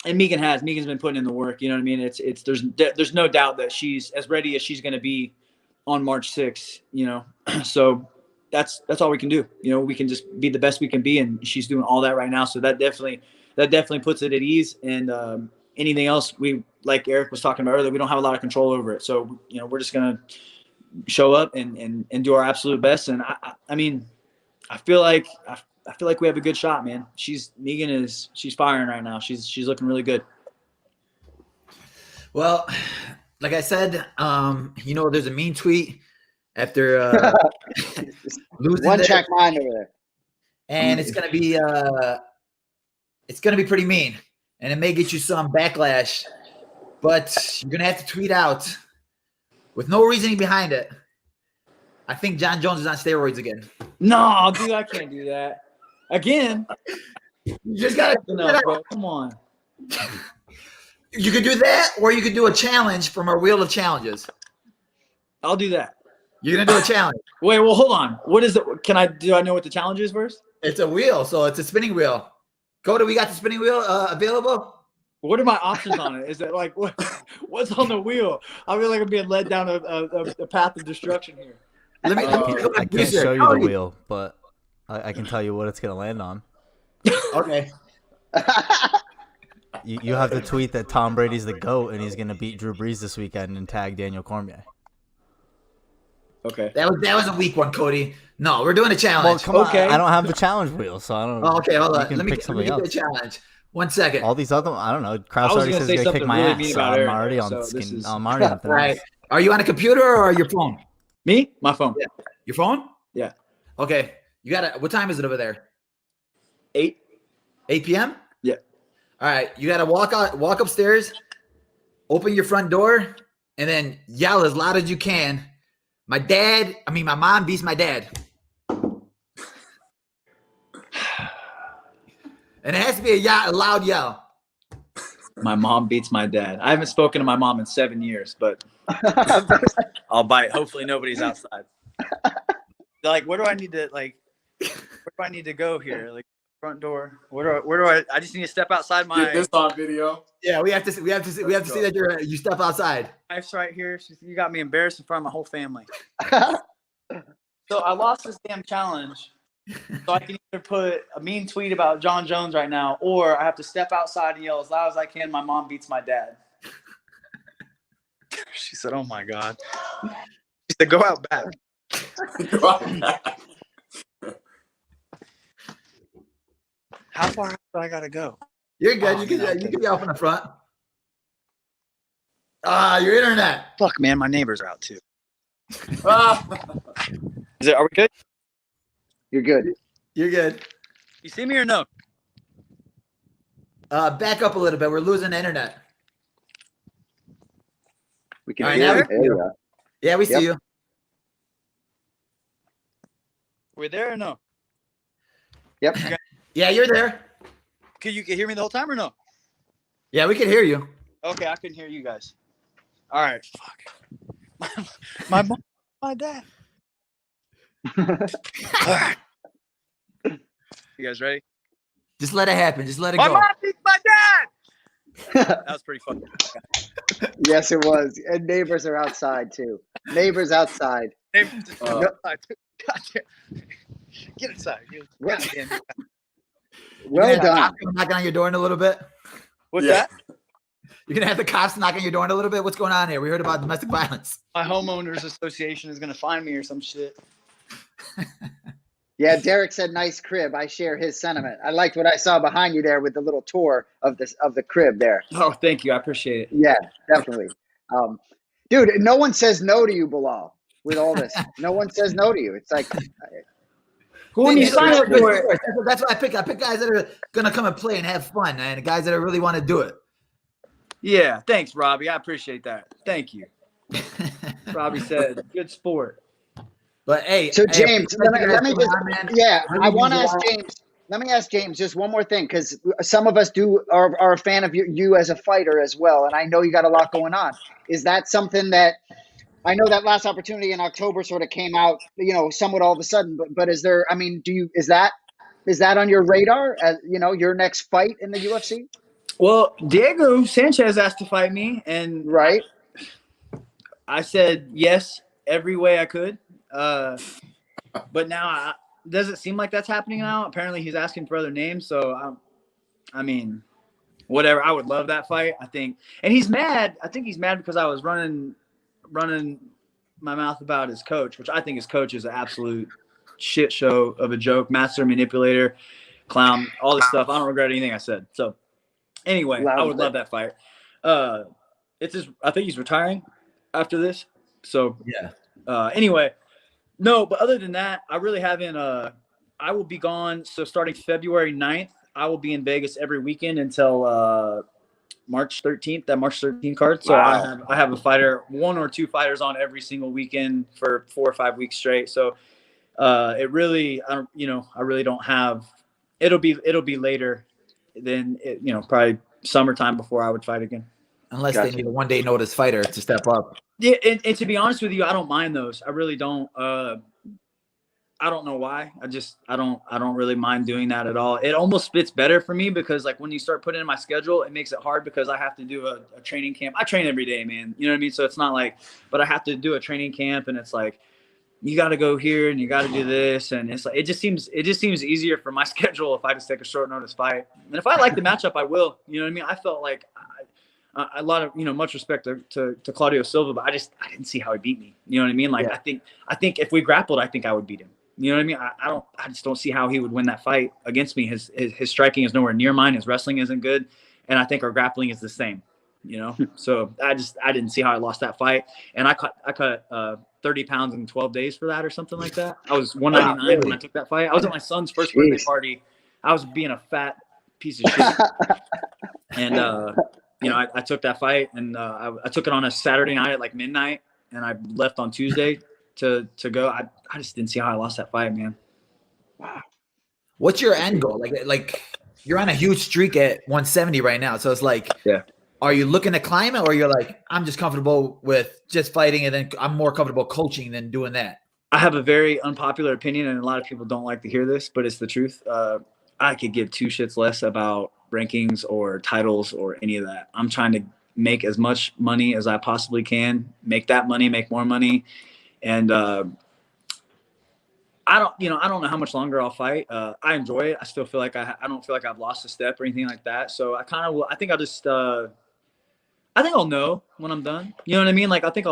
And Megan's been putting in the work. You know what I mean? There's no doubt that she's as ready as she's going to be on March 6th. You know, so that's all we can do. You know, we can just be the best we can be, and she's doing all that right now. So that definitely puts it at ease. And anything else, we, like Eric was talking about earlier, we don't have a lot of control over it. So, you know, we're just gonna show up and do our absolute best. And I mean, I feel like we have a good shot, man. She's firing right now. She's looking really good. Well, like I said, you know, there's a mean tweet after losing One check mine over there. and it's gonna be pretty mean, and it may get you some backlash, but you're gonna have to tweet out with no reasoning behind it. I think John Jones is on steroids again. No, dude, I can't do that again. You just gotta bro. Come on. You could do that, or you could do a challenge from our wheel of challenges. I'll do that. You're gonna do a challenge. Wait, well, hold on. What is it? Do I know what the challenge is first? It's a wheel, so it's a spinning wheel. Coda, we got the spinning wheel available. What are my options on it? Is it like what's on the wheel? I feel like I'm being led down a path of destruction here. I can't show you the wheel, but I can tell you what it's going to land on. Okay. You have to tweet that Tom Brady's the GOAT and he's going to beat Drew Brees this weekend and tag Daniel Cormier. Okay. That was a weak one, Cody. No, we're doing a challenge. Well, come on. I don't have the challenge wheel, so I don't know. Oh, okay, hold on. Let me Get the challenge. 1 second. All these other, I don't know. Krause already says he's going to kick my ass, so I'm already on skin. I'm already on thin Right. Are you on a computer or your phone? Me? My phone. Yeah. Your phone? Yeah. Okay. You gotta. What time is it over there? 8 p.m. Yeah. All right. You gotta walk upstairs, open your front door, and then yell as loud as you can. My mom beats my dad. And it has to be a loud yell. My mom beats my dad. I haven't spoken to my mom in 7 years, but I'll bite. Hopefully nobody's outside. Like, where do I need to go here? Like, front door. Where do I just need to step outside my. Get this on video. Yeah, we have to see that you step outside. Wife's right here. You got me embarrassed in front of my whole family. So I lost this damn challenge. So I can either put a mean tweet about John Jones right now, or I have to step outside and yell as loud as I can, my mom beats my dad. She said, oh my God. She said, go out back. Go out back. How far out do I gotta go? You're good. You can be off in the front. Your internet. Fuck, man, my neighbors are out too. Are we good? You're good. You're good. You see me or no? Back up a little bit. We're losing the internet. We can All right, hear now you. There you go. Yeah, we see you. We're there or no? Yep. Yeah, you're there. Can you hear me the whole time or no? Yeah, we can hear you. Okay, I can hear you guys. All right. Fuck. My mom, my dad. All right. You guys ready? Just let it happen. Just let it My go. mom beats my dad. That was pretty fun. Yes, it was. And neighbors are outside too. Neighbors outside. Neighbors outside. Goddamn. Get inside. Goddamn. Well done. Knocking on your door in a little bit. What's that? You're gonna have the cops knocking on your door in a little bit. What's going on here? We heard about domestic violence. My homeowners association is gonna find me or some shit. Yeah, Derek said nice crib. I share his sentiment. I liked what I saw behind you there with the little tour of the crib there. Oh, thank you. I appreciate it. Yeah, definitely. Dude, no one says no to you, Belal, with all this. No one says no to you. It's like when you sign up for it. That's what I pick. I pick guys that are gonna come and play and have fun, and guys that really want to do it. Yeah, thanks, Robbie. I appreciate that. Thank you. Robbie said, good sport. But hey, So hey, James, let me just, yeah, Really I want to means a ask lot. James. Let me ask James just one more thing, because some of us are a fan of you as a fighter as well, and I know you got a lot going on. Is that something that I know that last opportunity in October sort of came out, somewhat all of a sudden? But is there? I mean, is that on your radar as your next fight in the UFC? Well, Diego Sanchez asked to fight me, and Right. I said yes every way I could. But now, does it seem like that's happening now? Apparently, he's asking for other names. So, I mean, whatever. I would love that fight. I think, and he's mad. I think he's mad because I was running my mouth about his coach, which I think his coach is an absolute shit show of a joke, master manipulator, clown, all this stuff. I don't regret anything I said. So, anyway, I would love that fight. It's just, I think he's retiring after this. So, Yeah. Anyway. No, but other than that, I really haven't. I will be gone. So starting February 9th, I will be in Vegas every weekend until March 13th, that March 13th card. So Wow. I have a fighter, one or two fighters on every single weekend for 4 or 5 weeks straight. So it really, I really don't have. It'll be later than probably summertime before I would fight again. Unless they need a 1-day notice fighter to step up. Yeah, and to be honest with you, I don't mind those. I really don't. I don't know why. I don't really mind doing that at all. It almost fits better for me because like when you start putting in my schedule, it makes it hard because I have to do a training camp. I train every day, man. You know what I mean? So it's not like, but I have to do a training camp, and it's like you got to go here and you got to do this, and it's like it just seems easier for my schedule if I just take a short notice fight. And if I like the matchup, I will. You know what I mean? I felt like. A lot of much respect to Claudio Silva, but I didn't see how he beat me. You know what I mean? Like yeah. I think if we grappled, I think I would beat him. You know what I mean? I just don't see how he would win that fight against me. His striking is nowhere near mine. His wrestling isn't good, and I think our grappling is the same. So I didn't see how I lost that fight, and I cut 30 pounds in 12 days for that or something like that. I was 199 when I took that fight. I was at my son's first birthday party. I was being a fat piece of shit, and. I took that fight and I took it on a Saturday night at like midnight, and I left on Tuesday to go. I just didn't see how I lost that fight, man. Wow. What's your end goal? Like you're on a huge streak at 170 right now. So it's like, are you looking to climb it, or you're like, I'm just comfortable with just fighting, and then I'm more comfortable coaching than doing that? I have a very unpopular opinion, and a lot of people don't like to hear this, but it's the truth. I could give two shits less about rankings or titles or any of that. I'm trying to make as much money as I possibly can, make that money, make more money. And I don't know how much longer I'll fight. I enjoy it. I still feel like I don't feel like I've lost a step or anything like that. So I think I'll know when I'm done. You know what I mean? Like I think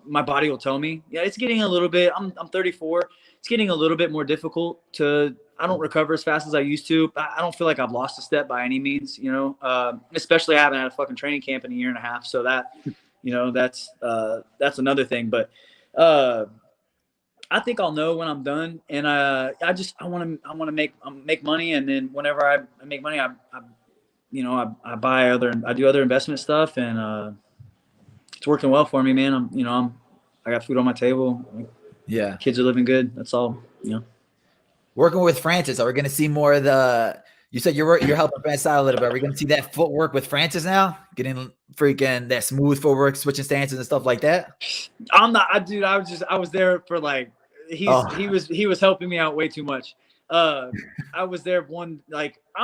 my body will tell me. Yeah, it's getting a little bit. I'm 34. It's getting a little bit more difficult to. I don't recover as fast as I used to. I don't feel like I've lost a step by any means. Especially I haven't had a fucking training camp in a year and a half. So that, that's another thing. But I think I'll know when I'm done. And I want to make money. And then whenever I make money, I do other investment stuff, and it's working well for me, man. I got food on my table. Yeah. Kids are living good. That's all, Working with Francis, are we going to see more of the? You said you're helping Francis out a little bit. Are we going to see that footwork with Francis now? Getting freaking that smooth footwork, switching stances and stuff like that. I'm not, dude. I was there for like he was helping me out way too much. I was there I'm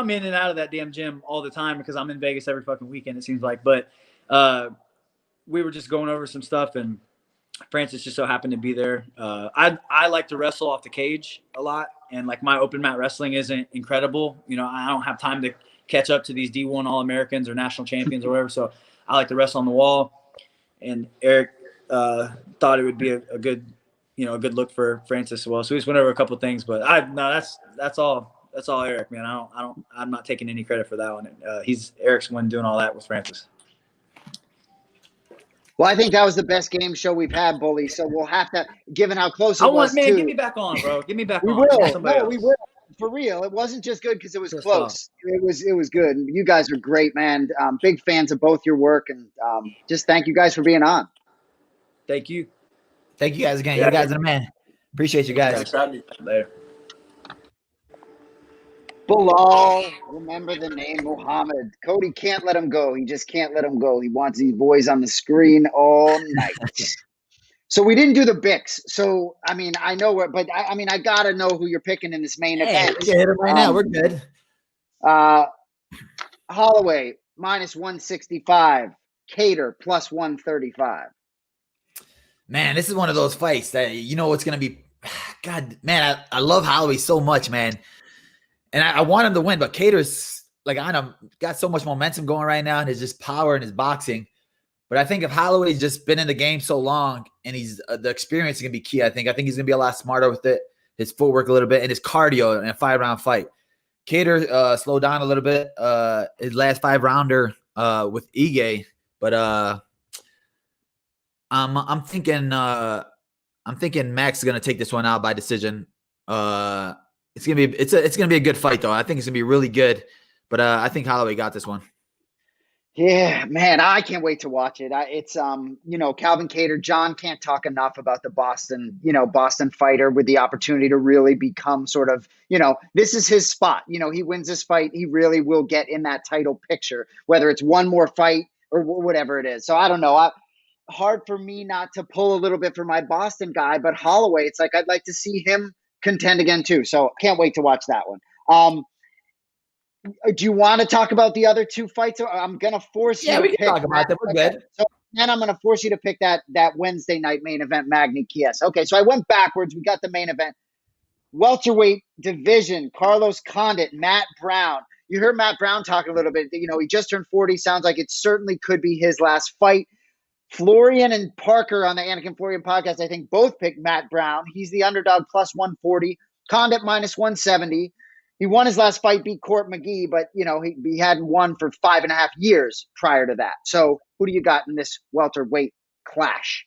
in and out of that damn gym all the time because I'm in Vegas every fucking weekend, it seems like. But we were just going over some stuff, and Francis just so happened to be there. I like to wrestle off the cage a lot, and like my open mat wrestling isn't incredible. I don't have time to catch up to these D1 All-Americans or national champions or whatever. So I like to wrestle on the wall. And Eric thought it would be a good look for Francis as well. So we just went over a couple of things, but that's all Eric, man. I'm not taking any credit for that one. Eric's one doing all that with Francis. Well, I think that was the best game show we've had, Bully. So we'll have to, given how close it was. Man, get me back on, bro. Get me back on. We will. For real. It wasn't just good because it was close. It was good. You guys are great, man. Big fans of both your work, and just thank you guys for being on. Thank you. Thank you guys again. You guys are the man. Appreciate you guys. Thanks for having me. Later. Belal, remember the name Muhammad. Cody can't let him go. He just can't let him go. He wants these boys on the screen all night. So we didn't do the Bics. So, I mean, I know where, but I mean, I got to know who you're picking in this main Hey, event. we can hit him right now. We're good. Holloway, minus 165. Cater, plus 135. Man, this is one of those fights that you know it's going to be. God, man, I love Holloway so much, man. And I want him to win, but Cater's like on him, got so much momentum going right now, and his just power and his boxing. But I think if Holloway's just been in the game so long and he's the experience is gonna be key. I think he's gonna be a lot smarter with it, his footwork a little bit, and his cardio in a 5-round fight. Cater slowed down a little bit his last 5-rounder with Ige, but I'm thinking Max is gonna take this one out by decision. It's gonna be a good fight though. I think it's gonna be really good, but I think Holloway got this one. Yeah, man, I can't wait to watch it. It's Calvin Kattar. John can't talk enough about the Boston fighter with the opportunity to really become sort of, this is his spot. He wins this fight, he really will get in that title picture, whether it's one more fight or whatever it is. So I don't know. Hard for me not to pull a little bit for my Boston guy, but Holloway, it's like I'd like to see him contend again too. So can't wait to watch that one. Do you want to talk about the other two fights? I'm gonna force you. Yeah, to we can pick talk about that. We're good. So then I'm gonna force you to pick that Wednesday night main event, Magny Chiesa. Okay, so I went backwards. We got the main event, welterweight division. Carlos Condit, Matt Brown. You heard Matt Brown talking a little bit. He just turned 40. Sounds like it certainly could be his last fight. Florian and Parker on the Anik and Florian podcast, I think both picked Matt Brown. He's the underdog, plus 140. Condit minus 170. He won his last fight, beat Court McGee, but he hadn't won for 5.5 years prior to that. So who do you got in this welterweight clash?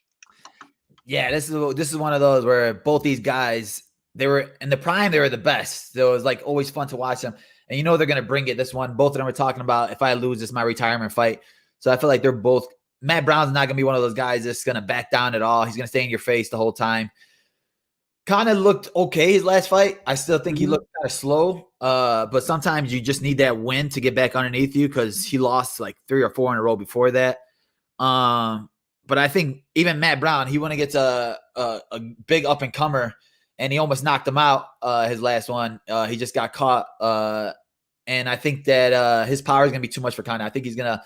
Yeah, this is one of those where both these guys, they were in the prime, they were the best. So it was like always fun to watch them. And they're gonna bring it. This one, both of them were talking about if I lose, this is my retirement fight. So I feel like they're both. Matt Brown's not gonna be one of those guys that's gonna back down at all. He's gonna stay in your face the whole time. Kind of looked okay his last fight. I still think he looked kind of slow. But sometimes you just need that win to get back underneath you because he lost like 3 or 4 in a row before that. But I think even Matt Brown, he went against a big up and comer, and he almost knocked him out. His last one, he just got caught. And I think that his power is gonna be too much for Condit. I think he's gonna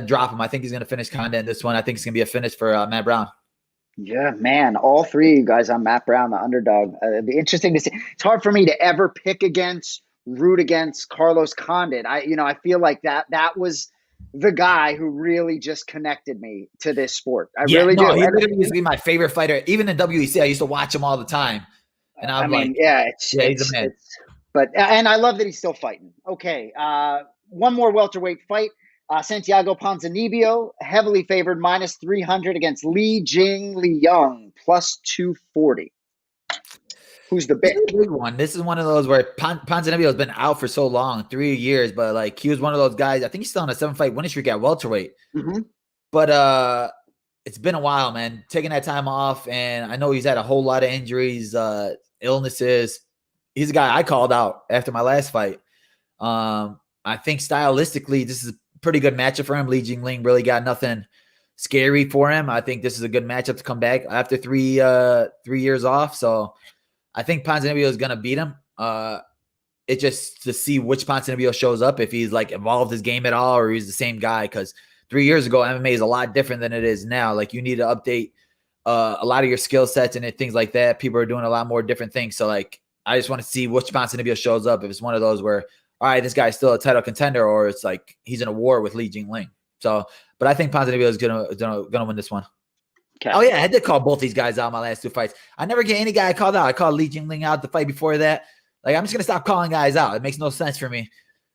drop him. I think he's gonna finish Condit in this one. I think it's gonna be a finish for Matt Brown. Yeah, man, all three of you guys on Matt Brown, the underdog. It'd be interesting to see. It's hard for me to ever root against Carlos Condit. I feel like that was the guy who really just connected me to this sport. I really do. He literally used to be my favorite fighter. Even in WEC, I used to watch him all the time. And he's a man. And I love that he's still fighting. Okay, one more welterweight fight. Santiago Ponzinibbio, heavily favored, minus 300 against Li Young, plus 240. Who's the big one? This is one of those where Ponzinibbio has been out for so long, 3 years, but like he was one of those guys. I think he's still on a 7-fight winning streak at welterweight. Mm-hmm. But it's been a while, man. Taking that time off, and I know he's had a whole lot of injuries, illnesses. He's a guy I called out after my last fight. I think stylistically, this is pretty good matchup for him. Li Jingliang really got nothing scary for him. I think this is a good matchup to come back after 3 years off. So I think Ponzinibbio is going to beat him. It just to see which Ponzinibbio shows up, if he's like evolved his game at all or he's the same guy. Because 3 years ago, MMA is a lot different than it is now. Like you need to update a lot of your skill sets and things like that. People are doing a lot more different things. So like I just want to see which Ponzinibbio shows up. If it's one of those where, all right, this guy's still a title contender, or it's like he's in a war with Li Jingliang. So, but I think Ponzinibbio is gonna win this one. Okay. Oh yeah, I did call both these guys out in my last 2 fights. I never get any guy I called out. I called Li Jingliang out the fight before that. Like I'm just gonna stop calling guys out. It makes no sense for me.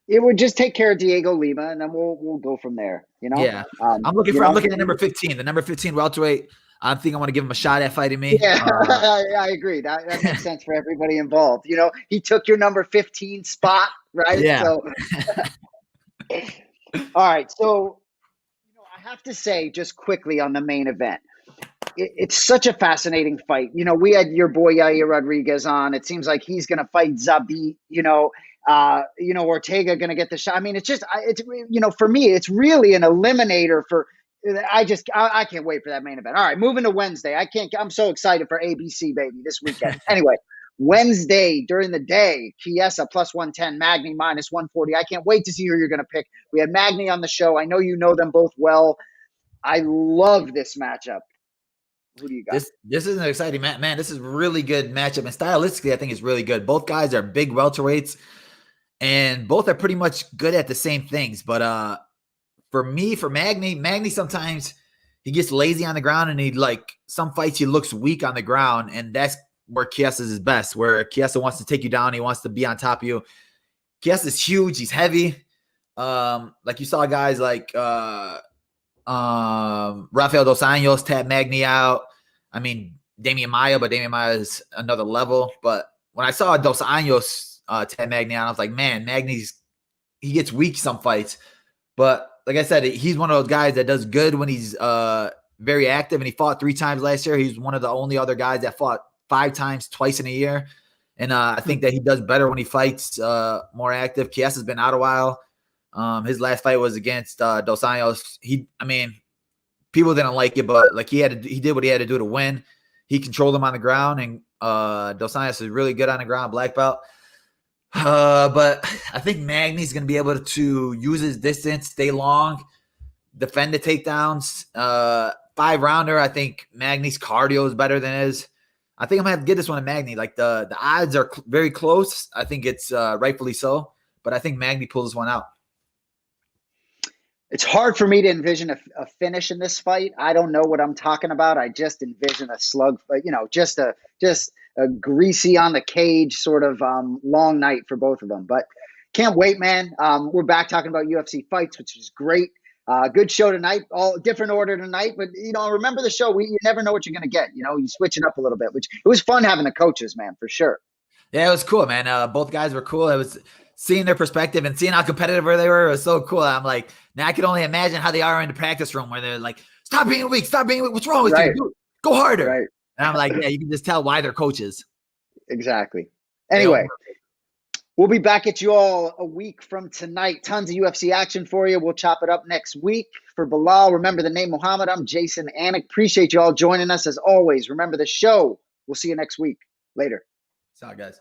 It would just take care of Diego Lima, and then we'll go from there. Yeah. I'm looking at number 15, the number 15 welterweight. I think I want to give him a shot at fighting me. Yeah, I agree. That makes sense for everybody involved. He took your number 15 spot, right? Yeah. So, all right. So, I have to say just quickly on the main event, it's such a fascinating fight. You know, we had your boy Yair Rodriguez on. It seems like he's going to fight Zabit. Ortega going to get the shot. I mean, for me, it's really an eliminator for. I can't wait for that main event. All right, moving to Wednesday. I'm so excited for ABC, baby, this weekend. Anyway, Wednesday during the day, Chiesa plus 110, Magny minus 140. I can't wait to see who you're going to pick. We had Magny on the show. I know you know them both well. I love this matchup. Who do you got? This is an exciting match, man. This is a really good matchup, and stylistically, I think it's really good. Both guys are big welterweights, and both are pretty much good at the same things. But for Magny sometimes he gets lazy on the ground, and some fights he looks weak on the ground, and that's where Chiesa is best. Where Chiesa wants to take you down, he wants to be on top of you. Chiesa is huge, he's heavy. Like you saw guys like Rafael Dos Anjos tap Magny out. I mean, Damian Maia, but Damian Maia is another level. But when I saw Dos Anjos tap Magny out, I was like, man, he gets weak some fights. But like I said, he's one of those guys that does good when he's very active, and he fought 3 times last year. He's one of the only other guys that fought 5 times twice in a year. And I think that he does better when he fights more active. Chiesa's been out a while. His last fight was against Dos Anjos. People didn't like it, but he did what he had to do to win. He controlled him on the ground, and Dos Anjos is really good on the ground, black belt. But I think Magny's going to be able to use his distance, stay long, defend the takedowns. 5-rounder, I think Magny's cardio is better than his. I think I'm going to have to get this one to Magny. The odds are very close. I think it's rightfully so, but I think Magny pulls this one out. It's hard for me to envision a finish in this fight. I don't know what I'm talking about. I just envision a slug, just a greasy on the cage sort of long night for both of them. But can't wait, man. We're back talking about UFC fights, which is great. Good show tonight. All different order tonight, but remember the show. You never know what you're going to get. You switch it up a little bit, which it was fun having the coaches, man, for sure. Yeah, it was cool, man. Both guys were cool. It was seeing their perspective and seeing how competitive they were. It was so cool. I'm like, now I can only imagine how they are in the practice room where they're like, stop being weak. What's wrong with you? Go harder. Right. And I'm like, yeah, you can just tell why they're coaches. Exactly. Anyway, we'll be back at you all a week from tonight. Tons of UFC action for you. We'll chop it up next week. For Belal, remember the name Muhammad. I'm Jason Anik. Appreciate you all joining us as always. Remember the show. We'll see you next week. Later. Ciao, guys.